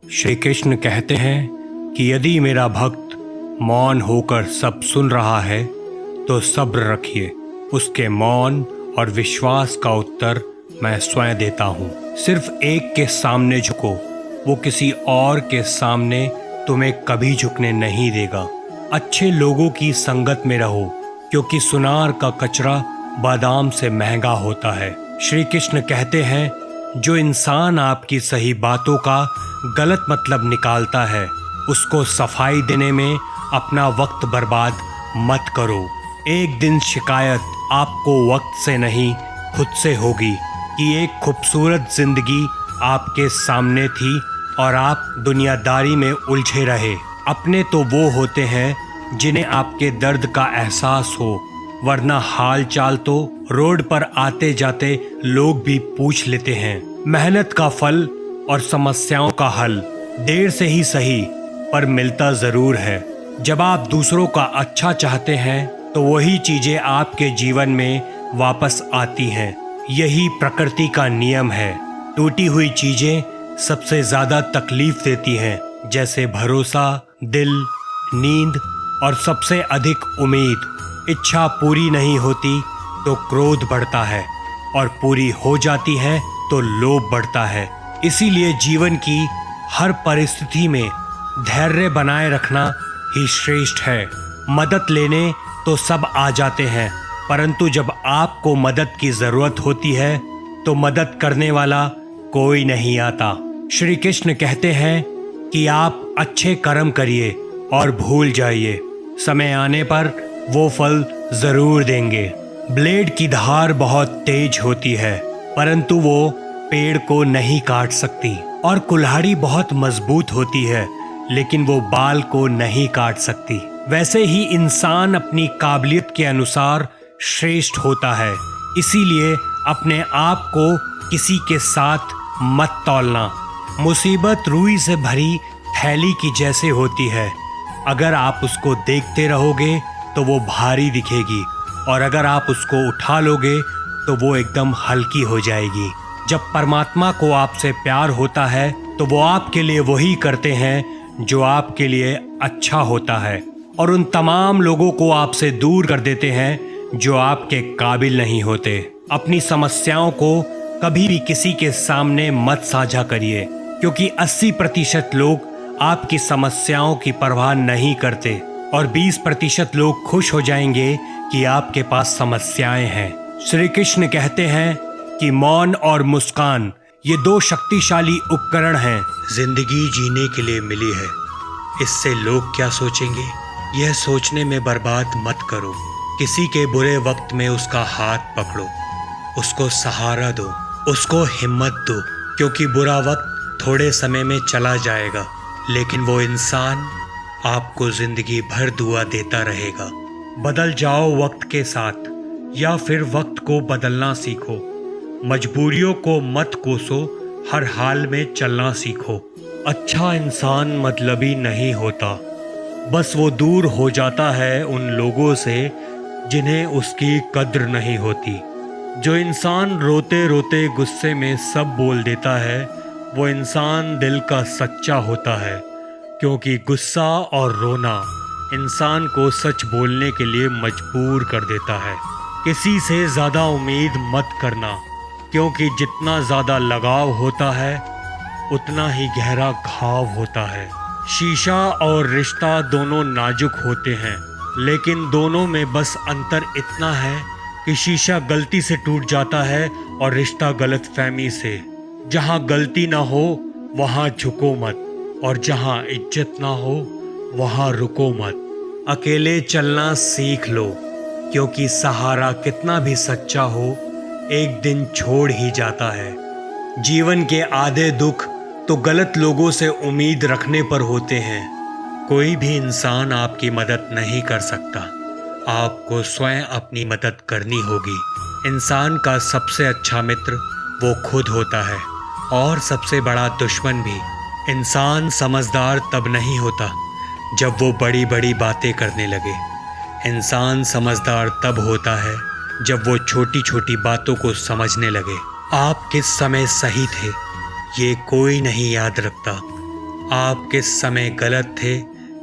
श्री कृष्ण कहते हैं कि यदि मेरा भक्त मौन होकर सब सुन रहा है तो सब्र रखिए। उसके मौन और विश्वास का उत्तर मैं स्वयं देता हूँ। सिर्फ एक के सामने झुको, वो किसी और के सामने तुम्हें कभी झुकने नहीं देगा। अच्छे लोगों की संगत में रहो, क्योंकि सुनार का कचरा बादाम से महंगा होता है। श्री कृष्ण कहते हैं, जो इंसान आपकी सही बातों का गलत मतलब निकालता है, उसको सफाई देने में अपना वक्त बर्बाद मत करो। एक दिन शिकायत आपको वक्त से नहीं खुद से होगी कि एक खूबसूरत जिंदगी आपके सामने थी और आप दुनियादारी में उलझे रहे। अपने तो वो होते हैं जिन्हें आपके दर्द का एहसास हो, वरना हाल चाल तो रोड पर आते जाते लोग भी पूछ लेते हैं। मेहनत का फल और समस्याओं का हल देर से ही सही पर मिलता जरूर है। जब आप दूसरों का अच्छा चाहते हैं तो वही चीजें आपके जीवन में वापस आती हैं। यही प्रकृति का नियम है। टूटी हुई चीजें सबसे ज्यादा तकलीफ देती हैं, जैसे भरोसा, दिल, नींद और सबसे अधिक उम्मीद। इच्छा पूरी नहीं होती तो क्रोध बढ़ता है और पूरी हो जाती है तो लोभ बढ़ता है। इसीलिए जीवन की हर परिस्थिति में धैर्य बनाए रखना ही श्रेष्ठ है। मदद लेने तो सब आ जाते हैं, परंतु जब आपको मदद की जरूरत होती है तो मदद करने वाला कोई नहीं आता। श्री कृष्ण कहते हैं कि आप अच्छे कर्म करिए और भूल जाइए, समय आने पर वो फल जरूर देंगे। ब्लेड की धार बहुत तेज होती है, परंतु वो पेड़ को नहीं काट सकती, और कुल्हाड़ी बहुत मजबूत होती है, लेकिन वो बाल को नहीं काट सकती। वैसे ही इंसान अपनी काबिलियत के अनुसार श्रेष्ठ होता है। इसीलिए अपने आप को किसी के साथ मत तौलना। मुसीबत रुई से भरी थैली की जैसे होती है। अगर आप उसको देखते रहोगे तो वो भारी दिखेगी, और अगर आप उसको उठा लोगे तो वो एकदम हल्की हो जाएगी। जब परमात्मा को आपसे प्यार होता है तो वो आपके लिए वही करते हैं जो आपके लिए अच्छा होता है, और उन तमाम लोगों को आपसे दूर कर देते हैं जो आपके काबिल नहीं होते। अपनी समस्याओं को कभी भी किसी के सामने मत साझा करिए, क्योंकि 80% लोग आपकी समस्याओं की परवाह नहीं करते और 20% लोग खुश हो जाएंगे कि आपके पास समस्याएं हैं। श्री कृष्ण कहते हैं कि मौन और मुस्कान ये दो शक्तिशाली उपकरण हैं। जिंदगी जीने के लिए मिली है, इससे लोग क्या सोचेंगे, यह सोचने में बर्बाद मत करो। किसी के बुरे वक्त में उसका हाथ पकड़ो, उसको सहारा दो, उसको हिम्मत दो, क्योंकि बुरा वक्त थोड़े समय में चला जाएगा, लेकिन वो इंसान आपको जिंदगी भर दुआ देता रहेगा। बदल जाओ वक्त के साथ, या फिर वक्त को बदलना सीखो। मजबूरियों को मत कोसो, हर हाल में चलना सीखो। अच्छा इंसान मतलबी नहीं होता, बस वो दूर हो जाता है उन लोगों से जिन्हें उसकी कद्र नहीं होती। जो इंसान रोते रोते गुस्से में सब बोल देता है, वो इंसान दिल का सच्चा होता है, क्योंकि गुस्सा और रोना इंसान को सच बोलने के लिए मजबूर कर देता है। किसी से ज़्यादा उम्मीद मत करना, क्योंकि जितना ज़्यादा लगाव होता है उतना ही गहरा घाव होता है। शीशा और रिश्ता दोनों नाजुक होते हैं, लेकिन दोनों में बस अंतर इतना है कि शीशा गलती से टूट जाता है और रिश्ता गलतफहमी से। जहाँ गलती ना हो वहाँ झुको मत, और जहाँ इज्जत ना हो वहाँ रुको मत। अकेले चलना सीख लो, क्योंकि सहारा कितना भी सच्चा हो एक दिन छोड़ ही जाता है। जीवन के आधे दुख तो गलत लोगों से उम्मीद रखने पर होते हैं। कोई भी इंसान आपकी मदद नहीं कर सकता, आपको स्वयं अपनी मदद करनी होगी। इंसान का सबसे अच्छा मित्र वो खुद होता है, और सबसे बड़ा दुश्मन भी। इंसान समझदार तब नहीं होता जब वो बड़ी बड़ी बातें करने लगे। इंसान समझदार तब होता है जब वो छोटी छोटी बातों को समझने लगे। आप किस समय सही थे ये कोई नहीं याद रखता, आप किस समय गलत थे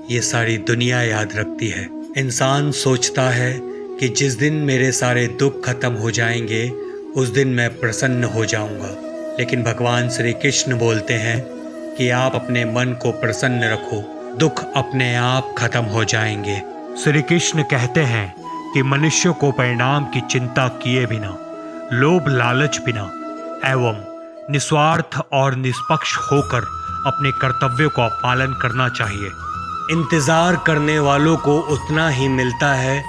ये सारी दुनिया याद रखती है। इंसान सोचता है कि जिस दिन मेरे सारे दुख खत्म हो जाएंगे उस दिन मैं प्रसन्न हो जाऊंगा, लेकिन भगवान श्री कृष्ण बोलते हैं कि आप अपने मन को प्रसन्न रखो, दुख अपने आप खत्म हो जाएंगे। श्री कृष्ण कहते हैं कि मनुष्य को परिणाम की चिंता किए बिना, लोभ लालच बिना एवं निस्वार्थ और निष्पक्ष होकर अपने कर्तव्यों का पालन करना चाहिए। इंतजार करने वालों को उतना ही मिलता है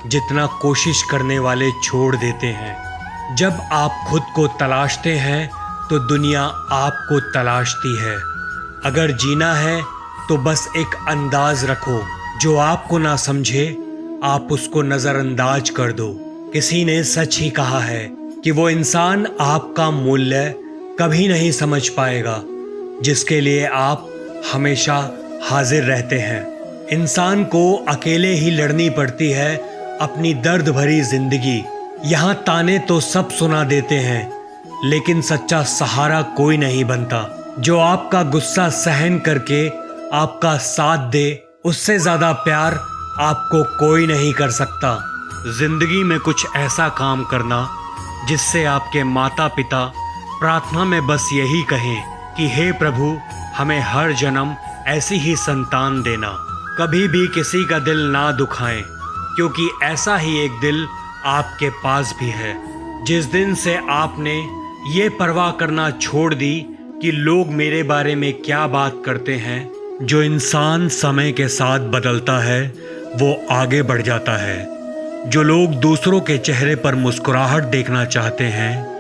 जितना कोशिश करने वाले छोड़ देते हैं। जब आप खुद को तलाशते हैं तो दुनिया आपको तलाशती है। अगर जीना है तो बस एक अंदाज रखो, जो आपको ना समझे आप उसको नज़रअंदाज कर दो। किसी ने सच ही कहा है कि वो इंसान आपका मूल्य कभी नहीं समझ पाएगा जिसके लिए आप हमेशा हाजिर रहते हैं। इंसान को अकेले ही लड़नी पड़ती है अपनी दर्द भरी जिंदगी। यहाँ ताने तो सब सुना देते हैं लेकिन सच्चा सहारा कोई नहीं बनता। जो आपका गुस्सा सहन करके आपका साथ दे, उससे ज़्यादा प्यार आपको कोई नहीं कर सकता। जिंदगी में कुछ ऐसा काम करना जिससे आपके माता पिता प्रार्थना में बस यही कहें कि हे प्रभु, हमें हर जन्म ऐसी ही संतान देना। कभी भी किसी का दिल ना दुखाएं, क्योंकि ऐसा ही एक दिल आपके पास भी है। जिस दिन से आपने ये परवाह करना छोड़ दी कि लोग मेरे बारे में क्या बात करते हैं, जो इंसान समय के साथ बदलता है वो आगे बढ़ जाता है। जो लोग दूसरों के चेहरे पर मुस्कुराहट देखना चाहते हैं,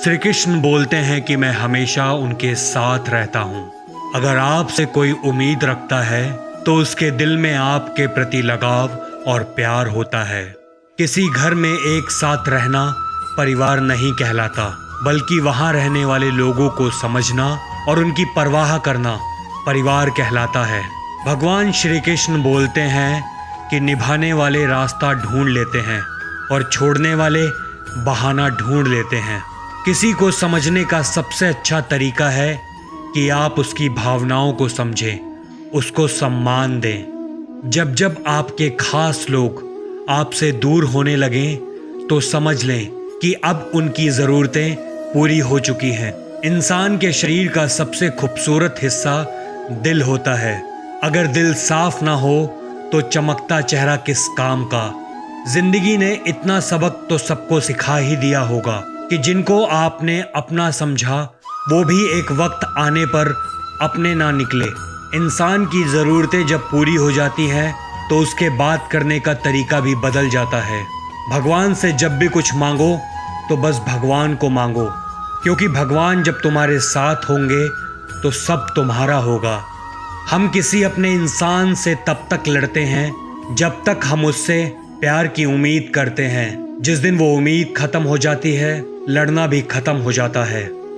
श्री कृष्ण बोलते हैं कि मैं हमेशा उनके साथ रहता हूँ। अगर आपसे कोई उम्मीद रखता है तो उसके दिल में आपके प्रति लगाव और प्यार होता है। किसी घर में एक साथ रहना परिवार नहीं कहलाता, बल्कि वहाँ रहने वाले लोगों को समझना और उनकी परवाह करना परिवार कहलाता है। भगवान श्री कृष्ण बोलते हैं कि निभाने वाले रास्ता ढूंढ लेते हैं और छोड़ने वाले बहाना ढूंढ लेते हैं। किसी को समझने का सबसे अच्छा तरीका है कि आप उसकी भावनाओं को समझें, उसको सम्मान दें। जब जब आपके खास लोग आपसे दूर होने लगें तो समझ लें कि अब उनकी ज़रूरतें पूरी हो चुकी हैं। इंसान के शरीर का सबसे खूबसूरत हिस्सा दिल होता है। अगर दिल साफ ना हो तो चमकता चेहरा किस काम का। जिंदगी ने इतना सबक तो सबको सिखा ही दिया होगा कि जिनको आपने अपना समझा वो भी एक वक्त आने पर अपने ना निकले। इंसान की ज़रूरतें जब पूरी हो जाती हैं तो उसके बात करने का तरीका भी बदल जाता है। भगवान से जब भी कुछ मांगो तो बस भगवान को मांगो, क्योंकि भगवान जब तुम्हारे साथ होंगे तो सब तुम्हारा होगा। हम किसी अपने इंसान से तब तक लड़ते हैं जब तक हम उससे प्यार की उम्मीद करते हैं। जिस दिन वो उम्मीद खत्म हो जाती है, लड़ना भी खत्म हो जाता है।